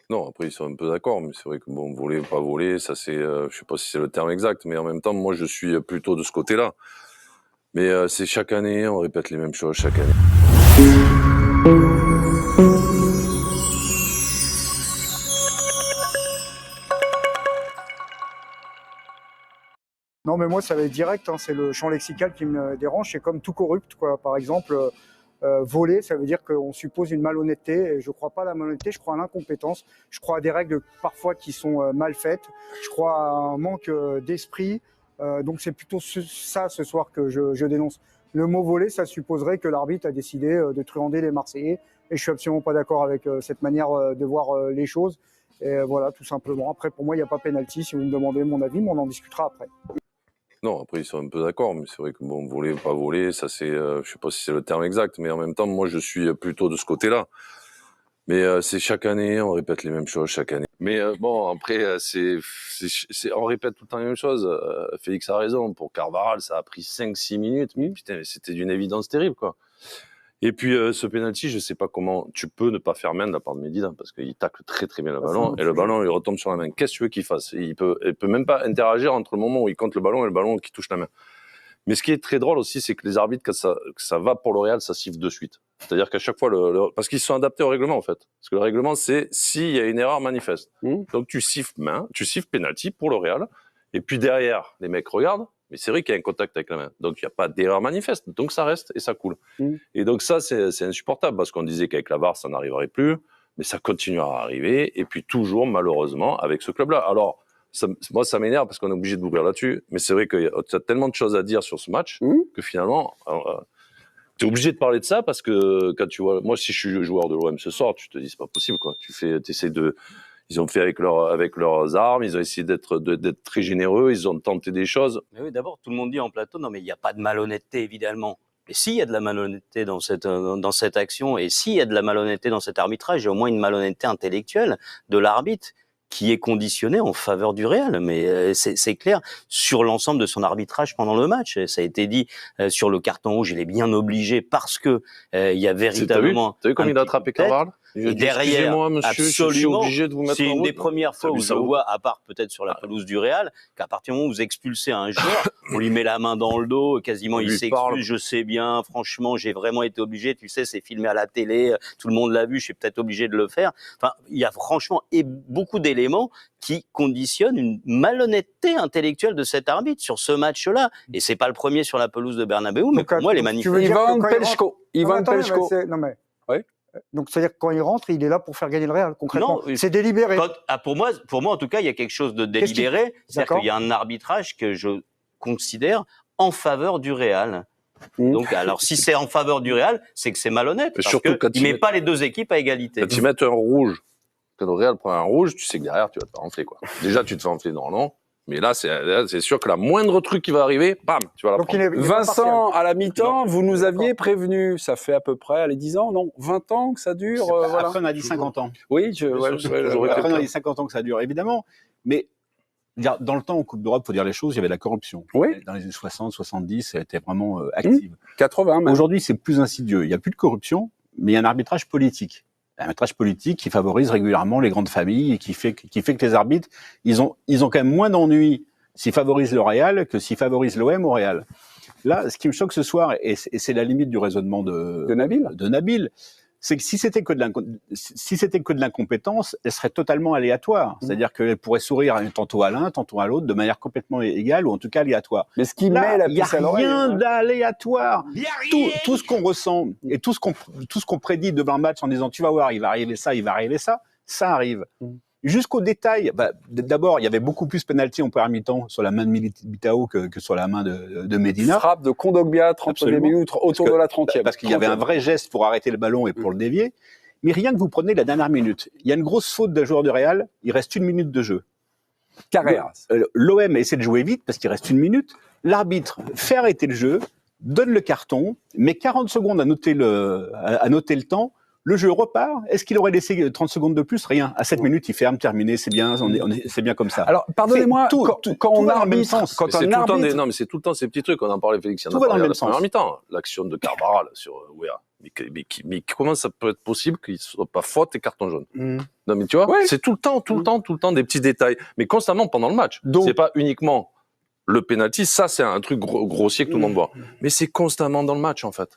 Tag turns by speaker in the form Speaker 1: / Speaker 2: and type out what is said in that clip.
Speaker 1: Non, après ils sont un peu d'accord, mais c'est vrai que bon, voler ou pas voler, ça c'est, je sais pas si c'est le terme exact, mais en même temps, moi je suis plutôt de ce côté-là. Mais c'est chaque année, on répète les mêmes choses chaque année.
Speaker 2: Non, mais moi, ça va être direct, hein, c'est le champ lexical qui me dérange. C'est comme tout corrupt, quoi. Par exemple, voler, ça veut dire qu'on suppose une malhonnêteté. Et je ne crois pas à la malhonnêteté, je crois à l'incompétence. Je crois à des règles parfois qui sont mal faites. Je crois à un manque d'esprit. Donc c'est plutôt ça ce soir que je dénonce. Le mot voler, ça supposerait que l'arbitre a décidé de truander les Marseillais. Et je suis absolument pas d'accord avec cette manière de voir les choses. Et voilà, tout simplement. Après, pour moi, il n'y a pas pénalty. Si vous me demandez mon avis, mais on en discutera après.
Speaker 1: Non, après ils sont un peu d'accord, mais c'est vrai que bon, voler ou pas voler, ça c'est, je sais pas si c'est le terme exact, mais en même temps, moi je suis plutôt de ce côté-là. Mais c'est chaque année, on répète les mêmes choses chaque année. Mais bon, après, on répète tout le temps les mêmes choses. Félix a raison, pour Carvajal, ça a pris 5-6 minutes. Mais putain, c'était d'une évidence terrible, quoi. Et puis ce penalty, je sais pas comment tu peux ne pas faire main de la part de Medina, parce qu'il tacle très très bien le ballon, et le ballon il retombe sur la main. Qu'est-ce que tu veux qu'il fasse? Il peut même pas interagir entre le moment où il compte le ballon et le ballon qui touche la main. Mais ce qui est très drôle aussi, c'est que les arbitres, quand ça va pour le Real, ça siffle de suite. C'est-à-dire qu'à chaque fois, parce qu'ils sont adaptés au règlement, en fait. Parce que le règlement, c'est s'il y a une erreur manifeste. Donc tu siffles main, tu siffles penalty pour le Real, et puis derrière, les mecs regardent, mais c'est vrai qu'il y a un contact avec la main. Donc il n'y a pas d'erreur manifeste, donc ça reste et ça coule. Et donc ça, c'est insupportable, parce qu'on disait qu'avec la VAR, ça n'arriverait plus, mais ça continuera à arriver, et puis toujours, malheureusement, avec ce club-là. Alors, moi, ça m'énerve parce qu'on est obligé d'ouvrir là-dessus. Mais c'est vrai qu'il y a tellement de choses à dire sur ce match que finalement, tu es obligé de parler de ça parce que quand tu vois, moi, si je suis joueur de l'OM ce soir, tu te dis, c'est pas possible, quoi. Ils ont fait avec leurs armes, ils ont essayé d'être très généreux, ils ont tenté des choses.
Speaker 3: Mais oui, d'abord, tout le monde dit en plateau, non, mais il n'y a pas de malhonnêteté, évidemment. Mais s'il y a de la malhonnêteté dans cette action, et s'il y a de la malhonnêteté dans cet arbitrage, il y a au moins une malhonnêteté intellectuelle de l'arbitre qui est conditionné en faveur du Real. Mais c'est clair, sur l'ensemble de son arbitrage pendant le match. Ça a été dit sur le carton rouge, il est bien obligé parce que il y a véritablement...
Speaker 1: T'as vu comme il a attrapé Carvajal?
Speaker 3: Et derrière,
Speaker 1: monsieur,
Speaker 3: absolument,
Speaker 1: je suis obligé de vous mettre
Speaker 3: c'est
Speaker 1: en
Speaker 3: une
Speaker 1: route.
Speaker 3: des premières fois où je vois, à part peut-être sur la pelouse du Real, qu'à partir du moment où vous expulsez un joueur, on lui met la main dans le dos, quasiment il s'excuse, je sais bien, franchement, j'ai vraiment été obligé, tu sais, c'est filmé à la télé, tout le monde l'a vu, je suis peut-être obligé de le faire. Enfin, il y a franchement beaucoup d'éléments qui conditionnent une malhonnêteté intellectuelle de cet arbitre sur ce match-là. Et c'est pas le premier sur la pelouse de Bernabéu, mais pour moi, les manifestants...
Speaker 2: Ivan Pelchko. Non mais... Oui. Donc, c'est-à-dire que quand il rentre, il est là pour faire gagner le Real, concrètement. Non, c'est délibéré.
Speaker 3: Pour moi, en tout cas, il y a quelque chose de délibéré. C'est-à-dire qu'il y a un arbitrage que je considère en faveur du Real. Donc, alors, si c'est en faveur du Real, c'est que c'est malhonnête. Parce qu'il ne met pas les deux équipes à égalité.
Speaker 1: Quand ils mettent un rouge, quand le Real prend un rouge, tu sais que derrière, tu vas te faire enfler, quoi. Déjà, tu te fais enfler normalement. Mais là, c'est sûr que la moindre truc qui va arriver, bam, tu vas la prendre.
Speaker 4: Vincent, à la mi-temps, vous nous aviez prévenu, ça fait à peu près, 10 ans, non, 20 ans que ça dure.
Speaker 5: Voilà. Après, on a dit 50 ans.
Speaker 4: Oui,
Speaker 5: après, on a dit 50 ans que ça dure, évidemment. Mais dans le temps, en Coupe d'Europe, il faut dire les choses, il y avait de la corruption.
Speaker 4: Oui.
Speaker 5: Dans les années 60, 70, elle était vraiment active.
Speaker 4: 80 même.
Speaker 5: Aujourd'hui, c'est plus insidieux. Il n'y a plus de corruption, mais il y a un arbitrage politique. Un arbitrage politique qui favorise régulièrement les grandes familles et qui fait que les arbitres, ils ont quand même moins d'ennuis s'ils favorisent le Real que s'ils favorisent l'OM au Real. Là, ce qui me choque ce soir, et c'est la limite du raisonnement de Nabil, c'est que si c'était que de l'incompétence, elle serait totalement aléatoire. C'est-à-dire qu'elle pourrait sourire tantôt à l'un, tantôt à l'autre, de manière complètement égale ou en tout cas aléatoire.
Speaker 4: Mais ce qui met la puce à l'oreille,
Speaker 5: il n'y a rien d'aléatoire. Tout ce qu'on ressent et tout ce qu'on prédit devant le match en disant tu vas voir, il va arriver ça, ça arrive. Jusqu'au détail, d'abord, il y avait beaucoup plus penalty en première mi-temps sur la main de Militao que sur la main de Medina.
Speaker 4: Frappe de Kondogbia, 32 minutes, autour de la 30e.
Speaker 5: Parce qu'il y avait un vrai geste pour arrêter le ballon et pour le dévier. Mais rien que vous prenez la dernière minute. Il y a une grosse faute d'un joueur de Real, il reste 1 minute de jeu.
Speaker 4: Carreras.
Speaker 5: L'OM essaie de jouer vite parce qu'il reste 1 minute. L'arbitre fait arrêter le jeu, donne le carton, met 40 secondes à noter le temps. Le jeu repart. Est-ce qu'il aurait laissé 30 secondes de plus? Rien. À 7 minutes, il ferme, terminé, c'est bien, c'est bien comme ça.
Speaker 4: Alors, pardonnez-moi, quand on arbitre,
Speaker 1: quand un arbitre... Non, mais c'est tout le temps ces petits trucs, on en parlait, Félix, il y en a parlé à la première mi-temps. L'action de Carvajal sur Weah. Mais comment ça peut être possible qu'il soit pas faute et carton jaune?
Speaker 4: Mmh.
Speaker 1: Non, mais tu vois,
Speaker 4: Ouais.
Speaker 1: c'est tout le temps des petits détails, mais constamment pendant le match.
Speaker 4: Donc-
Speaker 1: c'est pas uniquement le penalty, ça c'est un truc grossier que tout le monde voit, mais c'est constamment dans le match en fait.